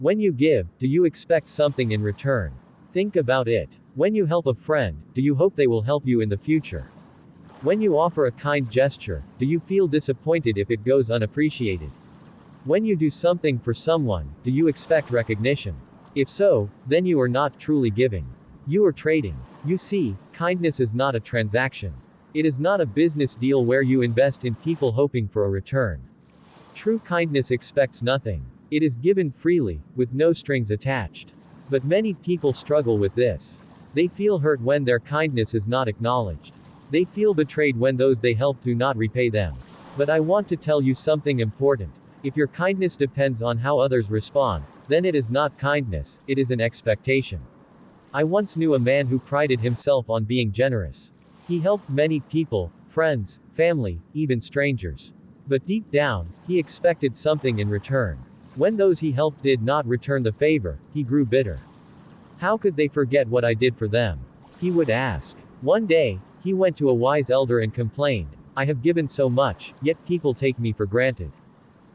When you give, do you expect something in return? Think about it. When you help a friend, do you hope they will help you in the future? When you offer a kind gesture, do you feel disappointed if it goes unappreciated? When you do something for someone, do you expect recognition? If so, then you are not truly giving. You are trading. You see, kindness is not a transaction. It is not a business deal where you invest in people hoping for a return. True kindness expects nothing. It is given freely, with no strings attached. But many people struggle with this. They feel hurt when their kindness is not acknowledged. They feel betrayed when those they help do not repay them. But I want to tell you something important. If your kindness depends on how others respond, then it is not kindness, it is an expectation. I once knew a man who prided himself on being generous. He helped many people, friends, family, even strangers. But deep down, he expected something in return. When those he helped did not return the favor, he grew bitter. How could they forget what I did for them? He would ask. One day, he went to a wise elder and complained, I have given so much, yet people take me for granted.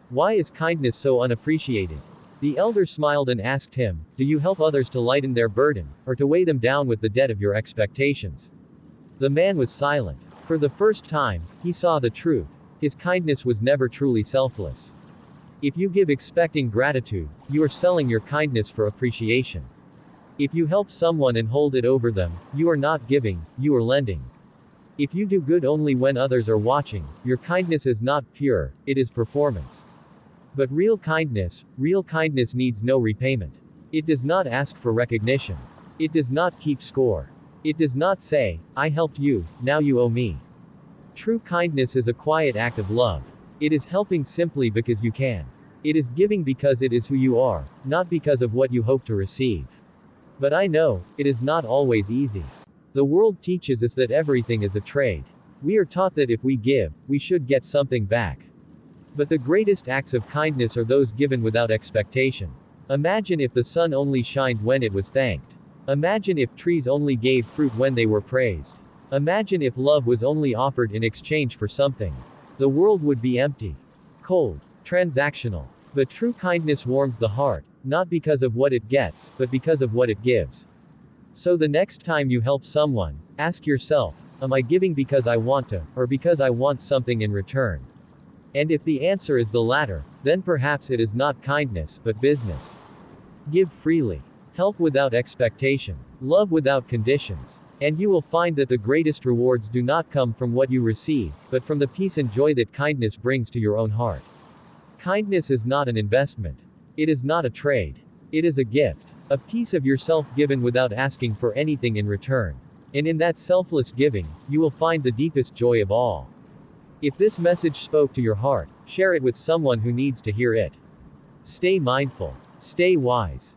Why is kindness so unappreciated? The elder smiled and asked him, do you help others to lighten their burden, or to weigh them down with the debt of your expectations? The man was silent. For the first time, he saw the truth. His kindness was never truly selfless. If you give expecting gratitude, you are selling your kindness for appreciation. If you help someone and hold it over them, you are not giving, you are lending. If you do good only when others are watching, your kindness is not pure, it is performance. But real kindness needs no repayment. It does not ask for recognition. It does not keep score. It does not say, I helped you, now you owe me. True kindness is a quiet act of love. It is helping simply because you can. It is giving because it is who you are, not because of what you hope to receive. But I know, it is not always easy. The world teaches us that everything is a trade. We are taught that if we give, we should get something back. But the greatest acts of kindness are those given without expectation. Imagine if the sun only shined when it was thanked. Imagine if trees only gave fruit when they were praised. Imagine if love was only offered in exchange for something. The world would be empty, cold, transactional. But true kindness warms the heart, not because of what it gets, but because of what it gives. So the next time you help someone, ask yourself, am I giving because I want to, or because I want something in return? And if the answer is the latter, then perhaps it is not kindness, but business. Give freely. Help without expectation. Love without conditions. And you will find that the greatest rewards do not come from what you receive, but from the peace and joy that kindness brings to your own heart. Kindness is not an investment. It is not a trade. It is a gift. A piece of yourself given without asking for anything in return. And in that selfless giving, you will find the deepest joy of all. If this message spoke to your heart, share it with someone who needs to hear it. Stay mindful. Stay wise.